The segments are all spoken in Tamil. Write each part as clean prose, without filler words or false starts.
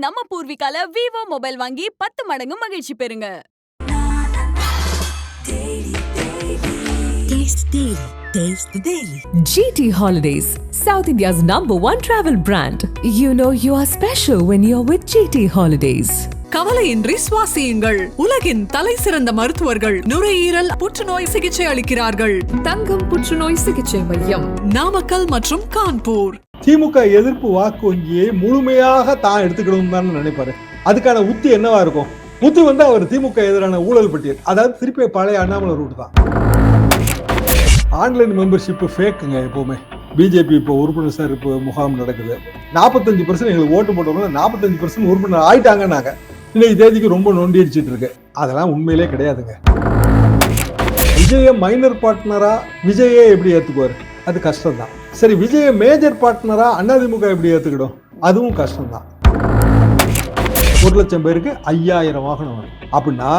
நம்ம பூர்விகால விவோ மொபைல் வாங்கி 10 மடங்கு மகிழ்ச்சி பெறுங்க. GT Holidays, South India's #1 travel brand. You know you are special when you're with GT Holidays. கவலையின்றி சுவாசியுங்கள். உலகின் தலை சிறந்த மருத்துவர்கள் நுரையீரல் புற்றுநோய் சிகிச்சை அளிக்கிறார்கள். தங்கம் புற்றுநோய் சிகிச்சை மையம், நாமக்கல் மற்றும் கான்பூர். திமுக எதிர்ப்பு வாக்கு வங்கியை முழுமையாக தான் எடுத்துக்கணும் தான் நினைப்பாரு. அதுக்கான உத்தி என்னவா இருக்கும்? உத்தி வந்து அவர் திமுக எதிரான ஊழல் பட்டியல், அதாவது திருப்பி பழைய அண்ணாமலை ரூட் தான். ஆன்லைன் மெம்பர்ஷிப் ஃபேக்குங்க எப்பவுமே. பிஜேபி இப்போ உறுப்பினர் சேர்ப்பு முகாம் நடக்குது. 45% எங்களுக்கு ஓட்டு போட்டவங்க 45% உறுப்பினர் ஆயிட்டாங்கன்னாங்க. இன்னைக்கு தேதிக்கு ரொம்ப நொண்டி அடிச்சிட்டு இருக்கு. அதெல்லாம் உண்மையிலே கிடையாதுங்க. விஜய மைனர் பார்ட்னரா விஜயே எப்படி ஏத்துக்குவாரு? அது கஷ்டம் தான். சரி, விஜய மேஜர் பார்ட்னரா அதிமுக எப்படி ஏத்துக்கிடும்? அதுவும் கஷ்டம் தான். 1 லட்சம் பேருக்கு 5000 வாகனம் வரும் அப்படின்னா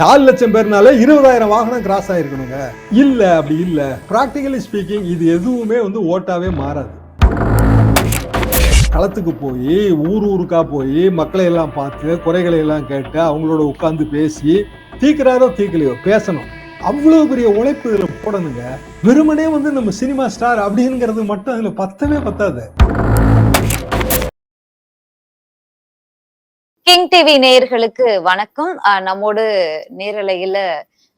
4 லட்சம் பேர்னால 20,000 வாகனம் கிராஸ் ஆயிருக்கணுங்க. இல்ல, அப்படி இல்ல. பிராக்டிகலி ஸ்பீக்கிங் இது எதுவுமே வந்து ஓட்டாவே மாறாது. களத்துக்கு போய் ஊருக்கா போய் மக்களை எல்லாம் பார்த்து குறைகளை எல்லாம் கேட்டு அவங்களோட உட்கார்ந்து பேசி தீக்குறாரோ தீக்கலையோ பேசணும். அவ்வளவு பெரிய உழைப்பு இதுல போடணுங்க. வெறுமனே வந்து நம்ம சினிமா ஸ்டார் அப்படிங்கிறது மட்டும் அதுல பத்தவே பத்தாது. கிங் டிவி நேயர்களுக்கு வணக்கம். நம்மோடு நேரலையில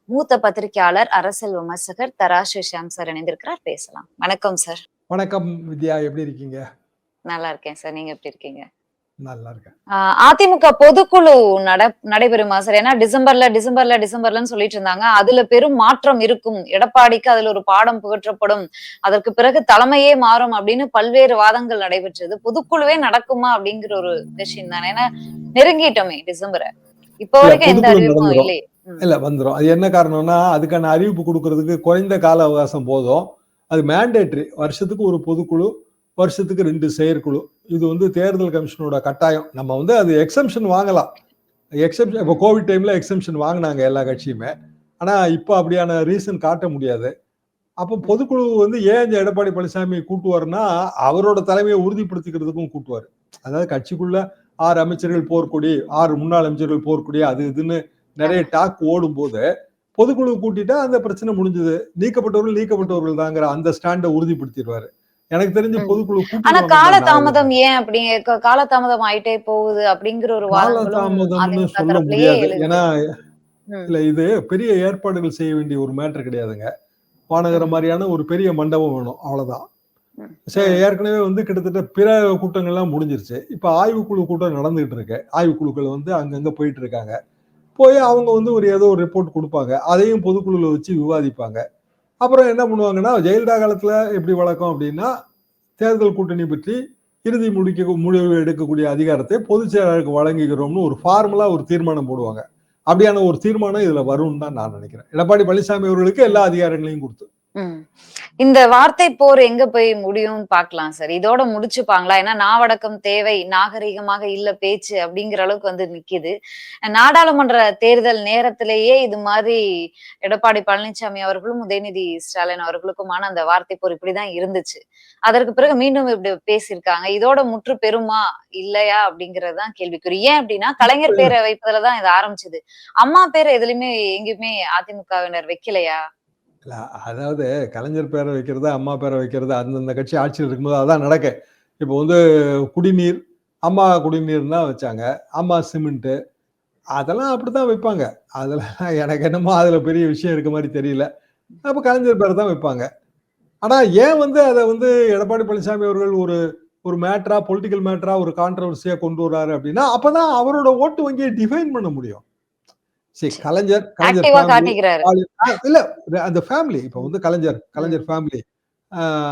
மூத்த பத்திரிகையாளர், அரசியல் விமர்சகர் தராசு ஷியாம் சார் இணைந்திருக்கிறார். பேசலாம். வணக்கம் சார். வணக்கம் வித்யா, எப்படி இருக்கீங்க? நல்லா இருக்கேன் சார், நீங்க எப்படி இருக்கீங்க? நல்லா இருக்கேன். அதிமுக பொதுக்குழு நடைபெறுமா சார்? ஏன்னா டிசம்பர்லன்னு சொல்லிட்டு இருந்தாங்க. அதுல பெரும் மாற்றம் இருக்கும், எடப்பாடிக்கு அதுல ஒரு பாடம் புகற்றப்படும், அதற்கு பிறகு தலைமையே மாறும் அப்படின்னு பல்வேறு வாதங்கள் நடைபெற்றது. பொதுக்குழுவே நடக்குமா அப்படிங்கிற ஒரு கொஸ்டின் தானே. ஏன்னா நெருங்கிட்டோமே டிசம்பரை. இப்ப வரைக்கும் எந்த அறிவிப்பும் இல்லையே. இல்ல, வந்துடும். அது என்ன காரணம்னா, அதுக்கான அறிவிப்பு கொடுக்கறதுக்கு குறைந்த கால அவகாசம் போதும். அது மேண்டேட்டரி. வருஷத்துக்கு ஒரு பொதுக்குழு, வருஷத்துக்கு 2 செயற்குழு. இது வந்து தேர்தல் கமிஷனோட கட்டாயம். நம்ம வந்து அது எக்ஸம்ஷன் வாங்கலாம். எக்ஸம்ஷன் இப்போ கோவிட் டைம்ல எக்ஸம்ஷன் வாங்கினாங்க எல்லா கட்சியுமே. ஆனா இப்போ அப்படியான ரீசன் காட்ட முடியாது. அப்போ பொதுக்குழு வந்து ஏன் இந்த எடப்பாடி பழனிசாமி கூட்டுவாருன்னா, அவரோட தலைமையை உறுதிப்படுத்திக்கிறதுக்கும் கூட்டுவார். அதாவது கட்சிக்குள்ள 6 அமைச்சர்கள் போர்க்கொடி, 6 முன்னாள் அமைச்சர்கள் போர்க்கொடி, அது இதுன்னு நிறைய டாக் ஓடும் போது பொதுக்குழு கூட்டிட்டா அந்த பிரச்சனை முடிஞ்சது. நீக்கப்பட்டவர்கள் தாங்கிற அந்த ஸ்டாண்டை உறுதிப்படுத்திடுவாரு. எனக்கு தெரிஞ்சு பொதுக்குழு ஆனா காலதாமதம் ஏன் அப்படி காலதாமதம் ஆயிட்டே போகுது அப்படிங்கிற ஒரு காலதாமதம்னு சொல்ல முடியாது. ஏன்னா இல்ல, இது பெரிய ஏற்பாடுகள் செய்ய வேண்டிய ஒரு மேட்டர் கிடையாதுங்க. வானகர மாதிரியான ஒரு பெரிய மண்டபம் வேணும், அவ்வளவுதான். சரி, ஏற்கனவே வந்து கிட்டத்தட்ட பிற கூட்டங்கள்லாம் முடிஞ்சிருச்சு. இப்ப ஆய்வுக்குழு கூட்டம் நடந்துகிட்டு இருக்கு. ஆய்வுக்குழுக்கள் வந்து அங்கங்க போயிட்டு இருக்காங்க. போய் அவங்க வந்து ஏதோ ஒரு ரிப்போர்ட் கொடுப்பாங்க. அதையும் பொதுக்குழுல வச்சு விவாதிப்பாங்க. அப்புறம் என்ன பண்ணுவாங்கன்னா, ஜெயலலிதா காலத்துல எப்படி வழக்கம் அப்படின்னா, தேர்தல் கூட்டணி பற்றி இறுதி முடிவு எடுக்கக்கூடிய அதிகாரத்தை பொதுச் செயலாளருக்கு வழங்குகிறோம்னு ஒரு ஃபார்முலா ஒரு தீர்மானம் போடுவாங்க. அப்படியான ஒரு தீர்மானம் இதுல வரும்னு தான் நான் நினைக்கிறேன். எடப்பாடி பழனிசாமி அவர்களுக்கு எல்லா அதிகாரங்களையும் கொடுத்து. இந்த வார்த்தை போர் எங்க போய் முடியும்னு பாக்கலாம் சார். இதோட முடிச்சுப்பாங்களா? ஏன்னா நாவடக்கம் தேவை, நாகரிகமாக இல்ல பேச்சு அப்படிங்கிற அளவுக்கு வந்து நிக்குது. நாடாளுமன்ற தேர்தல் நேரத்திலேயே இது மாதிரி எடப்பாடி பழனிசாமி அவர்களும் உதயநிதி ஸ்டாலின் அவர்களுக்குமான அந்த வார்த்தை போர் இப்படிதான் இருந்துச்சு. அதற்கு பிறகு மீண்டும் இப்படி பேசியிருக்காங்க. இதோட முற்று பெறுமா இல்லையா அப்படிங்கறதுதான் கேள்விக்குறி. ஏன் அப்படின்னா, கலைஞர் பேரை வைப்பதுலதான் இது ஆரம்பிச்சது. அம்மா பேரை எதுலயுமே எங்கேயுமே அதிமுகவினர் வைக்கலையா? இல்ல, அதாவது கலைஞர் பேரை வைக்கிறது, அம்மா பேரை வைக்கிறது அந்தந்த கட்சி ஆட்சியில் இருக்கும்போது அதான் நடக்க. இப்போ வந்து குடிநீர், அம்மா குடிநீர் தான் வச்சாங்க. அம்மா சிமெண்ட், அதெல்லாம் அப்படித்தான் வைப்பாங்க. அதெல்லாம் எனக்கு என்னமோ அதுல பெரிய விஷயம் இருக்க மாதிரி தெரியல. அப்ப கலைஞர் பேரை தான் வைப்பாங்க. ஆனா ஏன் வந்து அதை வந்து எடப்பாடி பழனிசாமி அவர்கள் ஒரு மேட்டரா, பொலிட்டிக்கல் மேட்டரா, ஒரு கான்ட்ரவர்சியா கொண்டு வர்றாரு அப்படின்னா, அப்பதான் அவரோட ஓட்டு வங்கியை டிஃபைன் பண்ண முடியும். சரி, கலைஞர் இல்ல, அந்த ஃபேமிலி இப்ப வந்து கலைஞர் ஃபேமிலி,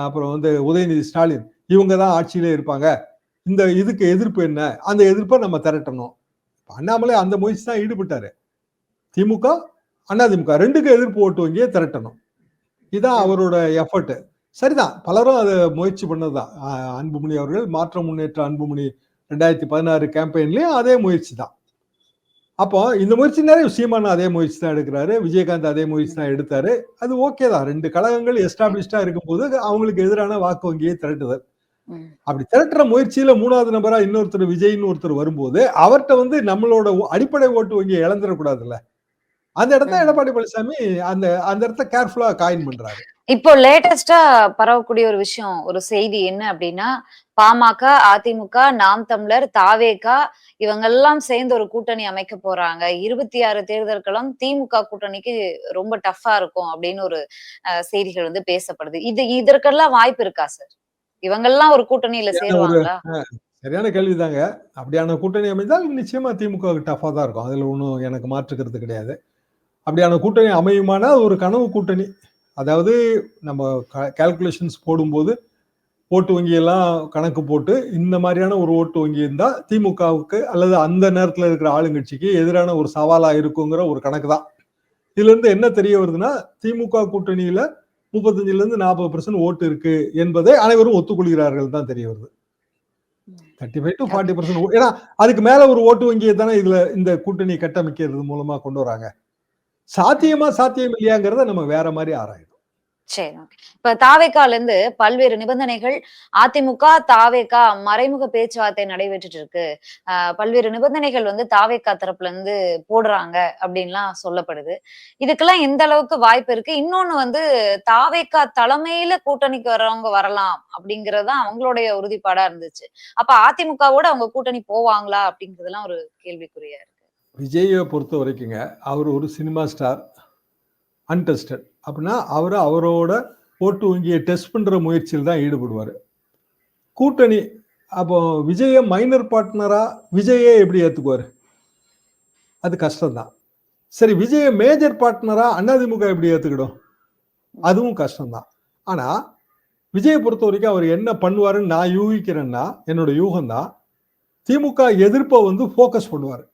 அப்புறம் வந்து உதயநிதி ஸ்டாலின், இவங்க தான் ஆட்சியிலே இருப்பாங்க. இந்த இதுக்கு எதிர்ப்பு என்ன? அந்த எதிர்ப்பை நம்ம திரட்டணும். அண்ணாமலை அந்த முயற்சி தான் ஈடுபட்டாரு. திமுக, அதிமுக 2க்கும் எதிர்ப்பு ஓட்டு வங்கியே திரட்டணும். இதுதான் அவரோட எஃபர்ட். சரிதான், பலரும் அதை முயற்சி பண்ணதுதான். அன்புமணி அவர்கள், மாற்றம் முன்னேற்ற அன்புமணி 2016 கேம்பெயின்லயும் அதே முயற்சி தான். அப்போ இந்த முயற்சி நிறைய, சீமான் அதே முயற்சி தான் எடுக்கிறாரு, விஜயகாந்த் அதே முயற்சி தான் எடுத்தாரு. அது ஓகே தான். 2 கழகங்கள் எஸ்டாப்ளிஷ்டா இருக்கும்போது அவங்களுக்கு எதிரான வாக்கு வங்கியை திரட்டுதல். ம். அப்படி திரட்டுற முயற்சியில 3வது நபரா இன்னொருத்தர் விஜய்ன்னு ஒருத்தர் வரும்போது, அவர்ட்ட வந்து நம்மளோட அடிப்படை ஓட்டு வங்கிய இழந்துறக்கூடாதுல்ல. அந்த இடத்த ம். எடப்பாடி பழனிசாமி அந்த அந்த இடத்த கேர்ஃபுல்லா காயின் பண்றாரு. இப்போ லேட்டஸ்டா பரவக்கூடிய ஒரு விஷயம், ஒரு செய்தி என்ன அப்டின்னா, பாமக, அதிமுக, நாம் தமிழர், தாவேக இவங்கெல்லாம் சேர்ந்து ஒரு கூட்டணி அமைக்க போறாங்க. 26 தேர்தல்களும் திமுக கூட்டணிக்கு ரொம்ப டஃப்பா இருக்கும் அப்டின்னு ஒரு செய்திகள் வந்து பேசப்படுது. இதற்கெல்லாம் வாய்ப்பு இருக்கா சார்? இவங்கெல்லாம் ஒரு கூட்டணியில சரியான ஒரு சேருவாங்களா? சரியான கேள்விதாங்க. அப்படியான கூட்டணி அமைந்தால் நிச்சயமா திமுகவுக்கு டஃப்பா தான் இருக்கும். அதுல ஒண்ணும் எனக்கு மாற்று கருத்து கிடையாது. அப்படியான கூட்டணி அமையுமானா ஒரு கனவு கூட்டணி. அதாவது நம்ம கால்குலேஷன்ஸ் போடும்போது ஓட்டு வங்கி எல்லாம் கணக்கு போட்டு இந்த மாதிரியான ஒரு ஓட்டு வங்கி இருந்தா திமுகவுக்கு அல்லது அந்த நேரத்துல இருக்கிற ஆளுங்கட்சிக்கு எதிரான ஒரு சவாலா இருக்குங்கிற ஒரு கணக்கு தான். இதுல இருந்து என்ன தெரிய வருதுன்னா, திமுக கூட்டணியில 35ல இருந்து 40% ஓட்டு இருக்கு என்பதை அனைவரும் ஒத்துக்கொள்கிறார்கள் தான் தெரிய வருது. 35 to 40% ஏன்னா அதுக்கு மேல ஒரு ஓட்டு வங்கியை தானே இதுல இந்த கூட்டணி கட்டமைக்கிறது மூலமா கொண்டு வராங்க. சாத்தியமா சாத்தியம் இல்லையாங்கிறத நம்ம வேற மாதிரி ஆராயணும். சரி. ஓகே. இப்ப தாவேகால இருந்து பல்வேறு நிபந்தனைகள் அதிமுக, தாவேகா மறைமுக பேச்சுவார்த்தை நடைபெற்றுட்டு இருக்கு. பல்வேறு நிபந்தனைகள் வந்து தாவேகா தரப்புல இருந்து போடுறாங்க அப்படின்லாம் சொல்லப்படுது. இதுக்கெல்லாம் எந்த அளவுக்கு வாய்ப்பு இருக்கு? இன்னொன்னு வந்து தாவேகா தலைமையில கூட்டணிக்கு வர்றவங்க வரலாம் அப்படிங்கிறது தான் அவங்களுடைய உறுதிப்பாடா இருந்துச்சு. அப்ப அதிமுகவோட அவங்க கூட்டணி போவாங்களா? அப்படிங்கிறதெல்லாம் ஒரு கேள்விக்குறியா இருக்கு. விஜய பொறுத்த வரைக்குங்க, அவர் ஒரு சினிமா ஸ்டார், அன்டெஸ்டட். அப்படின்னா அவரோட ஓட்டு வங்கியை டெஸ்ட் பண்ற முயற்சியில் தான் ஈடுபடுவாரு. கூட்டணி அப்போ விஜய மைனர் பார்ட்னரா விஜயே எப்படி ஏத்துக்குவாரு? அது கஷ்டம்தான். சரி, விஜய மேஜர் பார்ட்னரா அதிமுக எப்படி ஏத்துக்கிடும்? அதுவும் கஷ்டம்தான். ஆனா விஜயை பொறுத்த வரைக்கும் அவர் என்ன பண்ணுவாருன்னு நான் யூகிக்கிறேன்னா, என்னோட யூகம் தான், திமுக எதிர்ப்பை வந்து ஃபோக்கஸ் பண்ணுவாரு.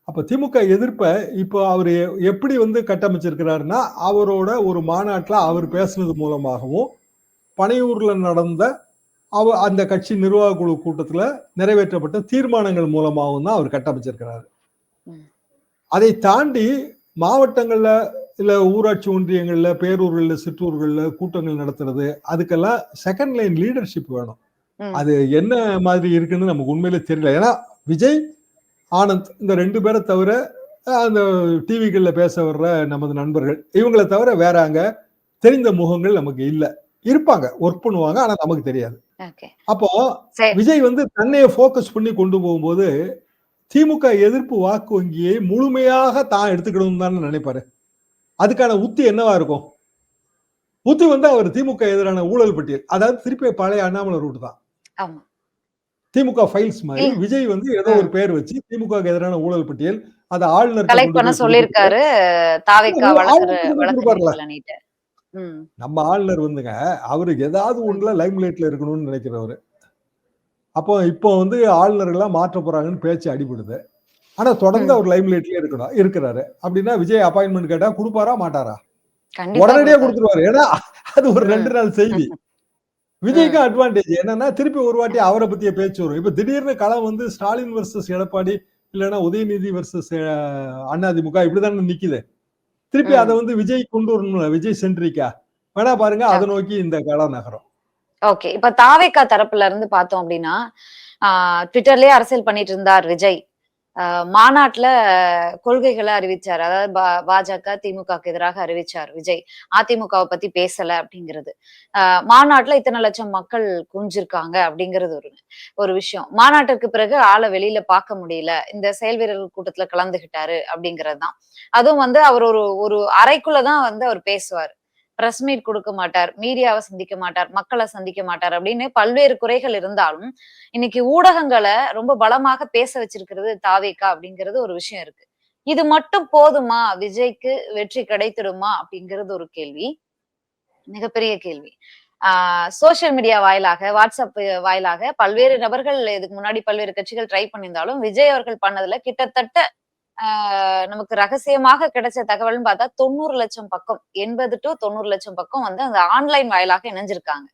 அப்ப திமுக எதிர்ப்ப இப்போ அவர் எப்படி வந்து கட்டமைச்சிருக்கிறாருன்னா, அவரோட ஒரு மாநாட்டுல அவர் பேசுனது மூலமாகவும், பனையூர்ல நடந்த அந்த கட்சி நிர்வாக குழு கூட்டத்துல நிறைவேற்றப்பட்ட தீர்மானங்கள் மூலமாகவும் தான் அவர் கட்டமைச்சிருக்கிறாரு. அதை தாண்டி மாவட்டங்கள்ல இல்ல ஊராட்சி ஒன்றியங்கள்ல, பேரூர்கள்ல, சிற்றூர்கள்ல கூட்டங்கள் நடத்துறது, அதுக்கெல்லாம் செகண்ட் லைன் லீடர்ஷிப் வேணும். அது என்ன மாதிரி இருக்குன்னு நமக்கு உண்மையிலே தெரியல. ஏன்னா விஜய், ஆனந்த் இந்த 2 பேரை தவிர அந்த டிவிகள்ல பேச வர்ற நமது நண்பர்கள், இவங்களை தவிர வேற அங்க தெரிந்த முகங்கள் நமக்கு இல்ல. இருப்பாங்க, ஒர்க் பண்ணுவாங்க, ஆனா நமக்கு தெரியாது. அப்போ விஜய் வந்து தன்னைய போக்கஸ் பண்ணி கொண்டு போகும்போது திமுக எதிர்ப்பு வாக்கு வங்கியை முழுமையாக தான் எடுத்துக்கணும் தான் நினைப்பாரு. அதுக்கான உத்தி என்னவா இருக்கும்? உத்தி வந்து அவர் திமுக எதிரான ஊழல் பட்டியல், அதாவது திருப்பி பழைய அண்ணாமலை ரூட் தான். திமுக ஃபைல்ஸ் மாதிரி விஜய் வந்து ஏதோ ஒரு பேர் வச்சு திமுக எதிரான ஊழல் பட்டியல் அதை ஆளுநர் கலெக்ட் பண்ண சொல்லிருக்காரு. நம்ம ஆளுநர் வந்துங்க அவரு ஏதாவது ஒண்ணுல லைம் லைட்ல இருக்கணும்னு நினைக்கிறவரு. அப்போ இப்போ வந்து ஆளுநர்கள்லாம் மாற்ற போறாங்கன்னு பேச்சு அடிபடுது. ஆனா தொடர்ந்து அவர் லைம் லைட்லயே இருக்கிறாரு. அப்படின்னா விஜய் அப்பாயின்மெண்ட் கேட்டா கொடுப்பாரா மாட்டாரா? உடனடியா கொடுத்துருவாரு. ஏன்னா அது ஒரு 2 நாள் செய்தி. விஜய்க்கு அட்வான்டேஜ் என்னன்னா திருப்பி ஒரு வாட்டி அவரை பத்திய பேச்சு வரும். இப்ப திடீர்னு களம் வந்து ஸ்டாலின் வர்சஸ் எடப்பாடி, இல்லைன்னா உதயநிதி வர்சஸ் அதிமுக இப்படிதானே நிக்குது. திருப்பி அதை வந்து விஜய் கொண்டு வரணும்ல, விஜய் சென்ட்ரிக்கா வேணா பாருங்க, அதை நோக்கி இந்த களம் நகரம். ஓகே. இப்ப தாவேகா தரப்புல இருந்து பார்த்தோம் அப்படின்னா, ட்விட்டர்லயே அரசியல் பண்ணிட்டு இருந்தார் விஜய். மாநாட்டுல கொள்கைகளை அறிவிச்சார். அதாவது பாஜக, திமுகவுக்கு எதிராக அறிவிச்சார் விஜய். அதிமுகவை பத்தி பேசல அப்படிங்கிறது. மாநாட்டுல இத்தனை லட்சம் மக்கள் குஞ்சிருக்காங்க அப்படிங்கிறது ஒரு விஷயம். மாநாட்டிற்கு பிறகு ஆளை வெளியில பார்க்க முடியல. இந்த செயல் வீரர்கள் கூட்டத்துல கலந்துகிட்டாரு அப்படிங்கிறது தான். அதுவும் வந்து அவர் ஒரு அறைக்குள்ளதான் வந்து அவர் பேசுவார். பிரஸ் மீட் கொடுக்க மாட்டார், மீடியாவை சந்திக்க மாட்டார், மக்களை சந்திக்க மாட்டார் அப்படின்னு பல்வேறு குறைகள் இருந்தாலும் இன்னைக்கு ஊடகங்களை ரொம்ப பலமாக பேச வச்சிருக்கிறது தாவேகா அப்படிங்கிறது ஒரு விஷயம் இருக்கு. இது மட்டும் போதுமா? விஜய்க்கு வெற்றி கிடைத்திடுமா அப்படிங்கிறது ஒரு கேள்வி, மிகப்பெரிய கேள்வி. சோசியல் மீடியா வாயிலாக, வாட்ஸ்அப் வாயிலாக பல்வேறு நபர்கள் இதுக்கு முன்னாடி பல்வேறு கட்சிகள் ட்ரை பண்ணியிருந்தாலும் விஜய் அவர்கள் பண்ணதுல கிட்டத்தட்ட நமக்கு ரகசியமாக கிடைச்ச தகவல்னு பார்த்தா 90 லட்சம் பக்கம், 80 to 90 லட்சம் பக்கம் வந்து அந்த ஆன்லைன் வாயிலாக இணைஞ்சிருக்காங்க.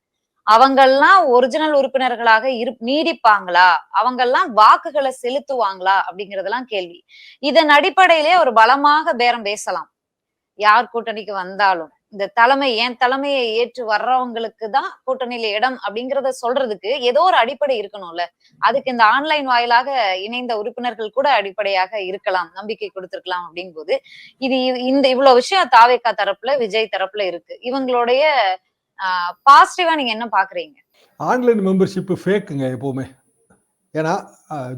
அவங்கெல்லாம் ஒரிஜினல் உறுப்பினர்களாக நீடிப்பாங்களா? அவங்கெல்லாம் வாக்குகளை செலுத்துவாங்களா? அப்படிங்கறதெல்லாம் கேள்வி. இதன் அடிப்படையிலே ஒரு பலமாக பேரம் பேசலாம். யார் கூட்டணிக்கு வந்தாலும் இந்த என் தலைமையை ஏற்று வர்றவங்களுக்கு தான் கூட்டணியில இடம் அப்படிங்கிறத சொல்றதுக்கு ஏதோ ஒரு அடிப்படை இருக்கணும்ல. அதுக்கு இந்த ஆன்லைன் வாயிலாக இணைந்த உறுப்பினர்கள் கூட அடிப்படையாக இருக்கலாம். நம்பிக்கை குடுத்திருக்கலாம் அப்படிங்கும்போது, இது இந்த இவ்வளவு விஷயம் தாவேகா தரப்புல, விஜய் தரப்புல இருக்கு. இவங்களுடைய பாசிட்டிவா நீங்க என்ன பாக்குறீங்க? ஆன்லைன் மெம்பர்ஷிப் ஃபேக்குங்க எப்பவுமே. ஏன்னா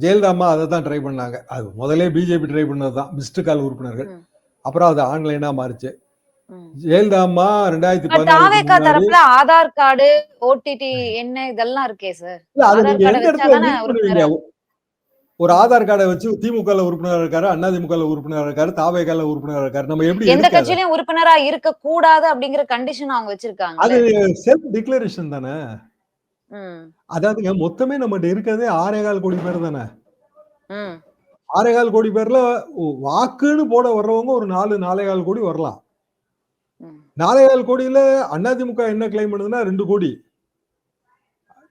ஜெயலலிதா அம்மா அதை தான் ட்ரை பண்ணாங்க. அது முதலே பிஜேபி ட்ரை பண்ணது தான், மிஸ்டு கால் உறுப்பினர்கள். அப்புறம் அது ஆன்லைனா மாறிச்சு. ஜெயலலிதா அம்மா 2014 தாவேகா தரப்புல ஆதார் கார்டு, ஓடிடி என்ன இதெல்லாம் இருக்கே சார். இல்ல அது ஆதார் நீங்க கார்டை எந்த இடத்துல வச்சாதானே லிங்க் உறுப்பினரா? பண்ணுவீங்க? ஒரு ஆதார் கார்டை வச்சு திமுக உறுப்பினர் இருக்காரு, அதிமுக உறுப்பினர் இருக்காரு, தாவேகால உறுப்பினர் இருக்காரு. நம்ம எப்படி எந்த எடுக்காது? கட்சியிலயும் உறுப்பினரா இருக்க கூடாது அப்படிங்கிற கண்டிஷன் அவங்க வச்சிருக்காங்க. அது செல்ஃப் டிக்ளரேஷன் தானே. ம். அதாவதுங்க மொத்தமே நம்மகிட்ட இருக்கிறதே 6.25 கோடி பேர் தானே. ம். 6.25 கோடி பேர்ல வாக்குன்னு போட வர்றவங்க ஒரு 4.25 கோடி வரலாம். 4.25 கோடியில அதிமுக என்ன கிளைம் பண்ணுதுன்னா 2 கோடி.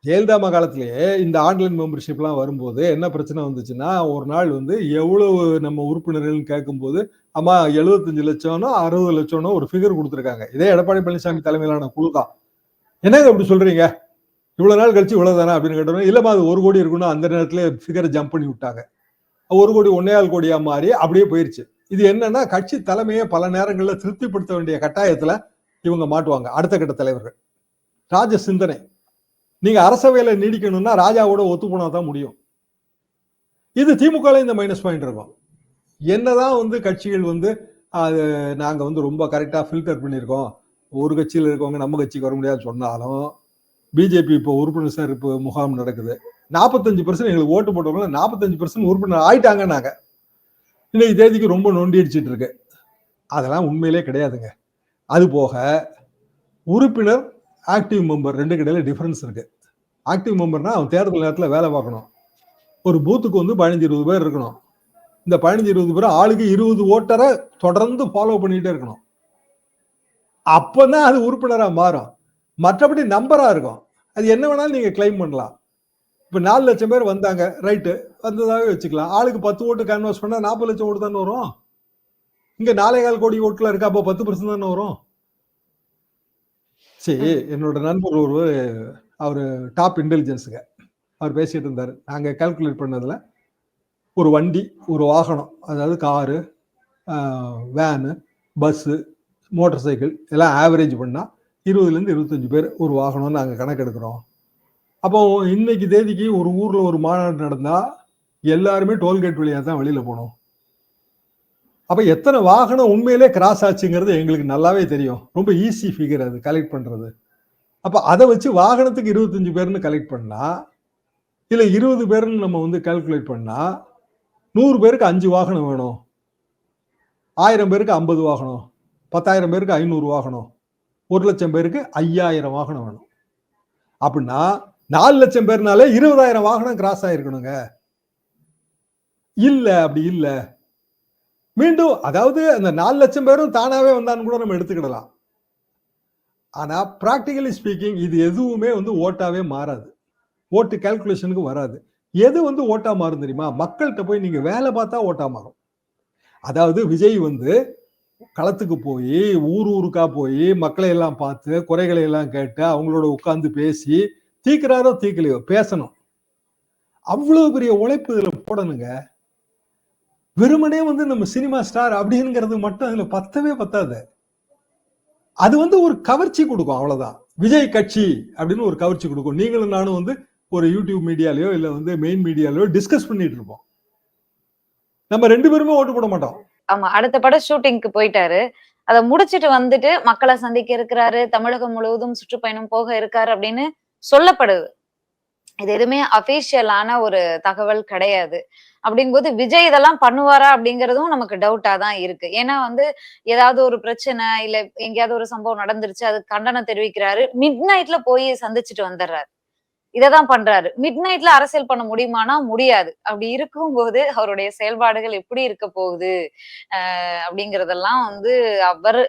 ஜெயலலிதா அம்மா காலத்திலேயே இந்த ஆன்லைன் மெம்பர்ஷிப் எல்லாம் வரும்போது என்ன பிரச்சனை வந்துச்சுன்னா, ஒரு நாள் வந்து எவ்வளவு நம்ம உறுப்பினர்கள் கேட்கும்போது, அம்மா 75 லட்சம்னோ 60 லட்சம்னோ ஒரு ஃபிகர் கொடுத்துருக்காங்க. இதே எடப்பாடி பழனிசாமி தலைமையிலான குழு தான். என்னங்க அப்படி சொல்றீங்க? இவ்வளவு நாள் கழிச்சு இவ்வளவுதானா அப்படின்னு கேட்டோம். இல்லமா அது 1 கோடி இருக்கணும். அந்த நேரத்துல ஃபிகரை ஜம்ப் பண்ணி விட்டாங்க. 1 கோடி 1.25 கோடியா மாறி அப்படியே போயிருச்சு. இது என்னன்னா கட்சி தலைமையை பல நேரங்கள்ல திருப்திப்படுத்த வேண்டிய கட்டாயத்துல இவங்க மாட்டுவாங்க. அடுத்த கட்ட தலைவர்கள் ராஜ சிந்தனை. நீங்க அரசவையில நீடிக்கணும்னா ராஜாவோட ஒத்து போனா தான் முடியும். இது திமுக இந்த மைனஸ் பாயிண்ட் இருக்கும். என்னதான் வந்து கட்சிகள் வந்து அது நாங்க வந்து ரொம்ப கரெக்டா ஃபில்டர் பண்ணியிருக்கோம், ஒரு கட்சியில் இருக்கவங்க நம்ம கட்சிக்கு வர முடியாது சொன்னாலும், பிஜேபி இப்போ உறுப்பினர் சேர்ப்பு முகாம் நடக்குது. 45% எங்களுக்கு ஓட்டு போட்டவங்க 45% உறுப்பினர் ஆயிட்டாங்க. நாங்க இன்னைக்கு தேதிக்கு ரொம்ப நொண்டி அடிச்சிட்டு இருக்கு. அதெல்லாம் உண்மையிலே கிடையாதுங்க. அது போக உறுப்பினர், ஆக்டிவ் மெம்பர் 2 இடையில டிஃபரன்ஸ் இருக்கு. ஆக்டிவ் மெம்பர்னா அவன் தேர்தல் நேரத்தில் வேலை பார்க்கணும். ஒரு பூத்துக்கு வந்து 15-20 பேர் இருக்கணும். இந்த 15-20 பேர் ஆளுக்கு 20 ஓட்டரை தொடர்ந்து ஃபாலோ பண்ணிட்டே இருக்கணும். அப்பதான் அது உறுப்பினரா மாறும். மற்றபடி நம்பரா இருக்கும். அது என்ன வேணாலும் நீங்க கிளைம் பண்ணலாம். இப்ப 4 லட்சம் பேர் வந்தாங்க, ரைட்டு, வந்ததாவே வச்சுக்கலாம். ஆளுக்கு 10 ஓட்டு கேன்வாஸ் பண்ணா 40 லட்சம் ஓட்டு தானே வரும். இங்க 4.25 கோடி ஓட்டுல இருக்கா, அப்போ 10% தானே வரும். சரி, என்னோட நண்பர் ஒருவர், அவரு டாப் இன்டெலிஜென்ஸுங்க, அவர் பேசிட்டு இருந்தாரு. நாங்க கால்குலேட் பண்ணதுல ஒரு வண்டி, ஒரு வாகனம், அதாவது car, van, bus, motor cycle எல்லாம் ஆவரேஜ் பண்ணா 20லேருந்து 25 பேர் ஒரு வாகனம் நாங்க கணக்கெடுக்கிறோம். அப்போ இன்னைக்கு தேதிக்கு ஒரு ஊர்ல ஒரு மாநாடு நடந்தா எல்லாருமே டோல்கேட் வழியா தான் வெளியில போகணும். அப்ப எத்தனை வாகனம் உண்மையிலே கிராஸ் ஆச்சுங்கிறது எங்களுக்கு நல்லாவே தெரியும். ரொம்ப ஈஸி ஃபிகர் அது கலெக்ட் பண்றது. அப்ப அதை வச்சு வாகனத்துக்கு 25 பேர்னு கலெக்ட் பண்ணா, இல்ல 20 பேர்னு நம்ம வந்து கால்குலேட் பண்ணா, 100 பேருக்கு 5 வாகனம் வேணும், 1000 பேருக்கு 50 வாகனம், 10,000 பேருக்கு 500 வாகனம், 1 லட்சம் பேருக்கு 5000 வாகனம் வேணும். அப்படின்னா 4 லட்சம் பேர்னாலே 20,000 வாகனம் கிராஸ் ஆயிருக்கணுங்க. இல்ல, அப்படி இல்ல. மீண்டும் அதாவது அந்த 4 லட்சம் பேரும் தானாவே வந்தான்னு கூட நம்ம எடுத்துக்கிடலாம். ஆனா பிராக்டிகலி ஸ்பீக்கிங் இது எதுவுமே வந்து ஓட்டாவே மாறாது. ஓட்டு கால்குலேஷனுக்கு வராது. எது வந்து ஓட்டா மாறும் தெரியுமா? மக்கள்கிட்ட போய் நீங்க வேலை பார்த்தா ஓட்டா மாறும். அதாவது விஜய் வந்து களத்துக்கு போய் ஊருக்கா போய் மக்களை எல்லாம் பார்த்து குறைகளை எல்லாம் கேட்டு அவங்களோட உட்கார்ந்து பேசி தீக்குறாரோ தீக்கலையோ பேசணும். அவ்வளவு பெரிய உழைப்பு இதுல போடணுங்க. வெறுமனே வந்து நம்ம சினிமா ஸ்டார் அப்படிங்கிறது மட்டும் அதுல பத்தவே பத்தாது. அது வந்து ஒரு கவர்ச்சி கொடுக்கும், அவ்வளவுதான். விஜய் கட்சி அப்படின்னு ஒரு கவர்ச்சி கொடுக்கும். நீங்களும் நானும் வந்து ஒரு யூடியூப் மீடியாலயோ இல்ல வந்து மெயின் மீடியாலயோ டிஸ்கஸ் பண்ணிட்டு இருப்போம். நம்ம 2 பேருமே ஓட்டு போட மாட்டோம். ஆமா, அடுத்த படம் ஷூட்டிங்க்கு போயிட்டாரு. அத முடிச்சிட்டு வந்துட்டு மக்களை சந்திக்க இருக்கிறாரு, தமிழகம் முழுவதும் சுற்றுப்பயணம் போக இருக்காரு அப்படின்னு சொல்லப்படுது. இது எதுவுமே அபிஷியலான ஒரு தகவல் கிடையாது. அப்படிங்கும்போது விஜய் இதெல்லாம் பண்ணுவாரா அப்படிங்கறதும் நமக்கு டவுட்டா தான் இருக்கு. ஏன்னா வந்து ஏதாவது ஒரு பிரச்சனை இல்ல எங்கேயாவது ஒரு சம்பவம் நடந்துருச்சு, அதுக்கு கண்டனம் தெரிவிக்கிறாரு, மிட் நைட்ல போய் சந்திச்சுட்டு வந்துடுறாரு. இததான் பண்றாரு. மிட் நைட்ல அரசியல் பண்ண முடியுமானா முடியாது. அப்படி இருக்கும்போது அவருடைய செயல்பாடுகள் எப்படி இருக்க போகுது அப்படிங்கறதெல்லாம் வந்து அவர்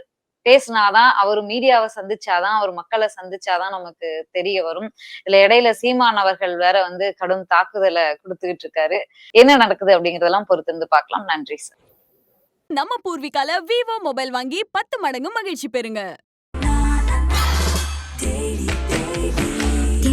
பேசினாதான், அவர் மீடியாவை சந்திச்சாதான், அவர் மக்களை சந்திச்சாதான் நமக்கு தெரிய வரும். இதுல இடையில சீமான் அவர்கள் வேற வந்து கடும் தாக்குதலை கொடுத்துக்கிட்டு இருக்காரு. என்ன நடக்குது அப்படிங்கறதெல்லாம் பொறுத்திருந்து பார்க்கலாம். நன்றி சார். நம்ம பூர்விகால விவோ மொபைல் வாங்கி 10 மடங்கு மகிழ்ச்சி பெறுங்க.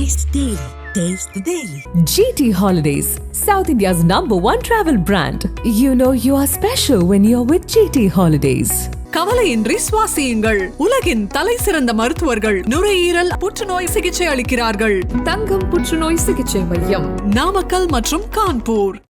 Taste Daily. Taste the Daily. GT Holidays, South India's #1 travel brand. You know you are special when you're with GT Holidays. கவலையின்றி சுவாசியுங்கள். உலகின் தலை சிறந்த மருத்துவர்கள் நுரையீரல் புற்றுநோய் சிகிச்சை அளிக்கிறார்கள். தங்கம் புற்றுநோய் சிகிச்சை மையம், நாமக்கல் மற்றும் கான்பூர்.